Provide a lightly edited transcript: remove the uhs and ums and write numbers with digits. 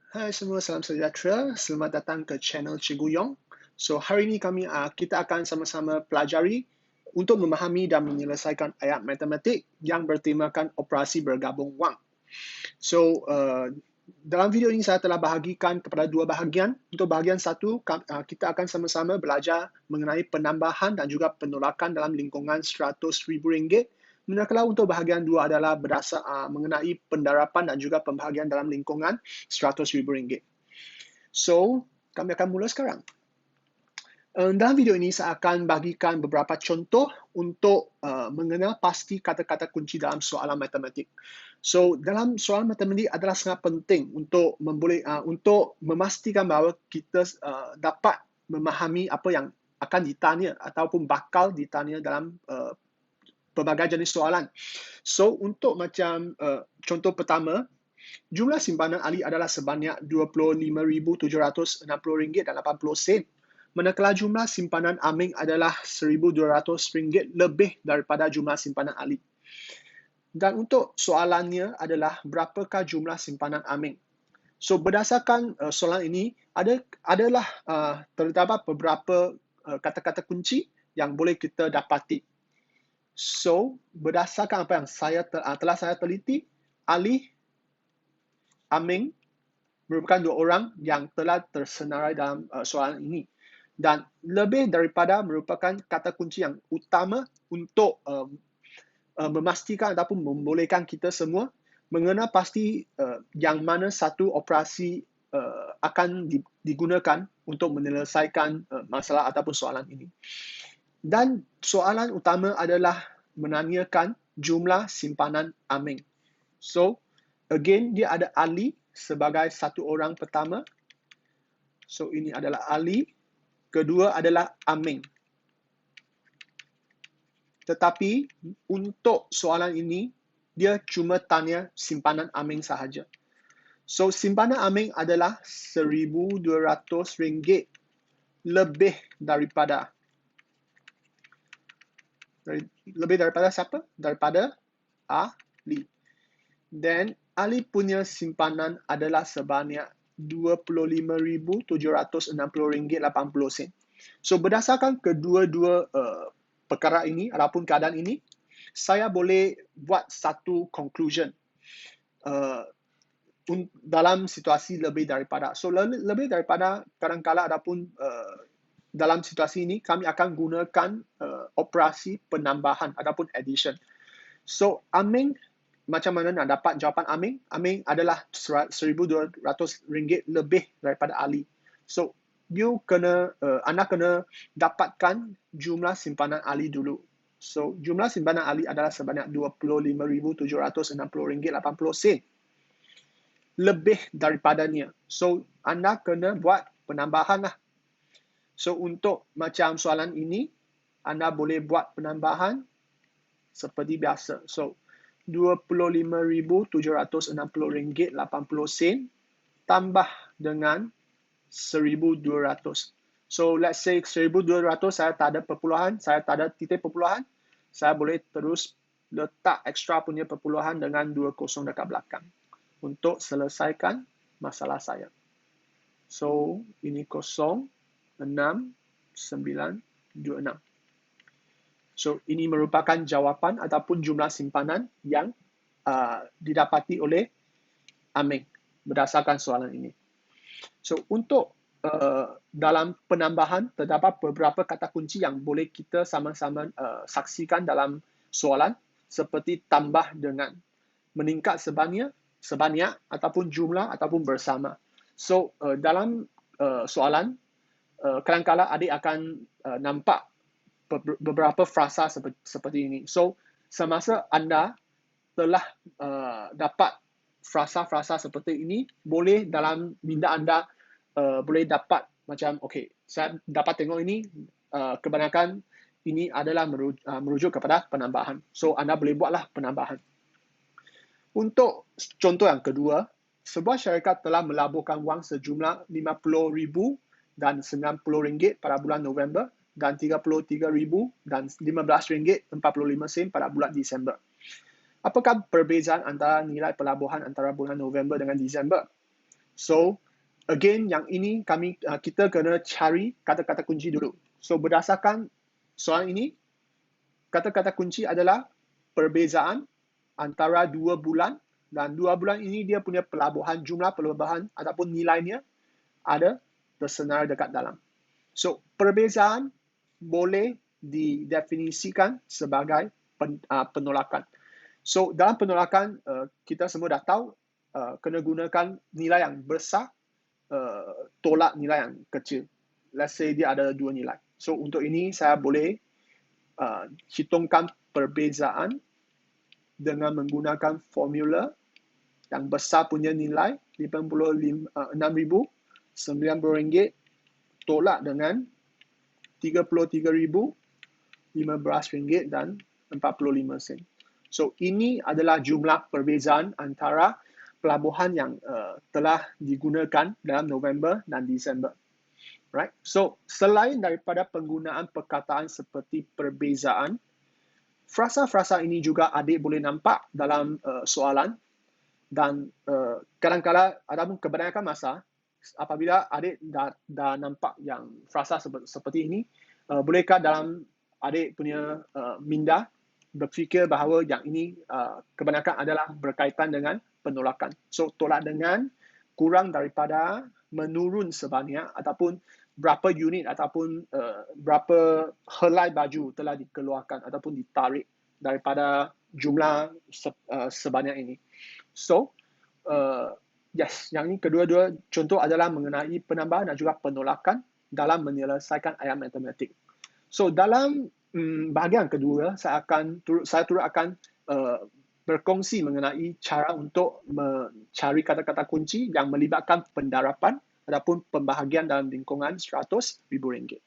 Hai semua, salam sejahtera. Selamat datang ke channel Cikgu Yong. So, hari ini kita akan sama-sama pelajari untuk memahami dan menyelesaikan ayat matematik yang bertemakan operasi bergabung wang. So, dalam video ini saya telah bahagikan kepada dua bahagian. Untuk bahagian satu, kita akan sama-sama belajar mengenai penambahan dan juga penolakan dalam lingkungan RM100,000. Manakala untuk bahagian dua adalah mengenai pendarapan dan juga pembahagian dalam lingkungan RM100,000. So, kami akan mula sekarang. Dalam video ini saya akan bagikan beberapa contoh untuk mengenal pasti kata-kata kunci dalam soalan matematik. So, dalam soalan matematik adalah sangat penting untuk memastikan bahawa kita dapat memahami apa yang akan ditanya ataupun bakal ditanya dalam pelbagai jenis soalan. So, untuk contoh pertama, jumlah simpanan Ali adalah sebanyak RM25,760.80. Manakala jumlah simpanan Aming adalah RM1,200 lebih daripada jumlah simpanan Ali. Dan untuk soalannya adalah berapakah jumlah simpanan Aming? So, berdasarkan soalan ini, terdapat beberapa kata-kata kunci yang boleh kita dapati. So, berdasarkan apa yang telah saya teliti, Ali, Aming merupakan dua orang yang telah tersenarai dalam soalan ini. Dan lebih daripada merupakan kata kunci yang utama untuk memastikan ataupun membolehkan kita semua mengenal pasti yang mana satu operasi akan digunakan untuk menyelesaikan masalah ataupun soalan ini. Dan soalan utama adalah menanyakan jumlah simpanan Aming. So, again, dia ada Ali sebagai satu orang pertama. So, ini adalah Ali. Kedua adalah Aming. Tetapi untuk soalan ini, dia cuma tanya simpanan Aming sahaja. So, simpanan Aming adalah RM1,200 lebih daripada siapa? Daripada Ali. Dan Ali punya simpanan adalah sebanyak RM25,760.80. So, berdasarkan kedua-dua perkara ini ataupun keadaan ini, saya boleh buat satu conclusion dalam situasi lebih daripada. So, lebih daripada kadang-kala ataupun dalam situasi ini, kami akan gunakan operasi penambahan ataupun addition. So, Aming, macam mana nak dapat jawapan Aming? Aming adalah RM1,200 lebih daripada Ali. So, anda kena dapatkan jumlah simpanan Ali dulu. So, jumlah simpanan Ali adalah sebanyak RM25,760.80. Lebih daripadanya. So, anda kena buat penambahan lah. So, untuk macam soalan ini, anda boleh buat penambahan seperti biasa. So, RM25,760.80 tambah dengan 1,200. So, let's say 1,200 saya tak ada perpuluhan, saya tak ada titik perpuluhan, saya boleh terus letak ekstra punya perpuluhan dengan 2 kosong dekat belakang untuk selesaikan masalah saya. So, ini 0, 6, 9, 26. So, ini merupakan jawapan ataupun jumlah simpanan yang didapati oleh Aming berdasarkan soalan ini. So, untuk dalam penambahan, terdapat beberapa kata kunci yang boleh kita sama-sama saksikan dalam soalan, seperti tambah dengan, meningkat sebanyak ataupun jumlah ataupun bersama. So, dalam soalan, kadang-kala adik akan nampak beberapa frasa seperti ini. So, semasa anda telah dapat frasa-frasa seperti ini, boleh dalam minda anda boleh dapat macam, okay, saya dapat tengok ini, kebanyakan ini adalah merujuk kepada penambahan. So, anda boleh buatlah penambahan. Untuk contoh yang kedua, sebuah syarikat telah melaburkan wang sejumlah RM50,000 dan RM90 pada bulan November dan RM33,000 dan RM15.45 pada bulan Disember. Apakah perbezaan antara nilai pelabuhan antara bulan November dengan Disember? So, again, yang ini kita kena cari kata-kata kunci dulu. So, berdasarkan soalan ini, kata-kata kunci adalah perbezaan antara 2 bulan, dan 2 bulan ini dia punya pelabuhan, jumlah pelabuhan ataupun nilainya ada tersenar dekat dalam. So, perbezaan boleh didefinisikan sebagai penolakan. So, dalam penolakan, kita semua dah tahu kena gunakan nilai yang besar, tolak nilai yang kecil. Let's say dia ada 2 nilai. So, untuk ini saya boleh hitungkan perbezaan dengan menggunakan formula yang besar punya nilai RM86,090 tolak dengan RM33,015 dan 45 sen. So, ini adalah jumlah perbezaan antara pelabuhan yang telah digunakan dalam November dan Disember. Right? So, selain daripada penggunaan perkataan seperti perbezaan, frasa-frasa ini juga adik boleh nampak dalam soalan, dan kadang-kadang ataupun kebanyakan masa apabila adik dah nampak yang frasa seperti ini, bolehkah dalam adik punya minda berfikir bahawa yang ini kebanyakan adalah berkaitan dengan penolakan. So, tolak dengan kurang daripada menurun sebanyak ataupun berapa unit ataupun berapa helai baju telah dikeluarkan ataupun ditarik daripada jumlah sebanyak ini. So, yes, yang ini kedua-dua contoh adalah mengenai penambahan dan juga penolakan dalam menyelesaikan ayat matematik. So, dalam bahagian kedua, saya turut akan berkongsi mengenai cara untuk mencari kata-kata kunci yang melibatkan pendarapan ataupun pembahagian dalam lingkungan RM100,000.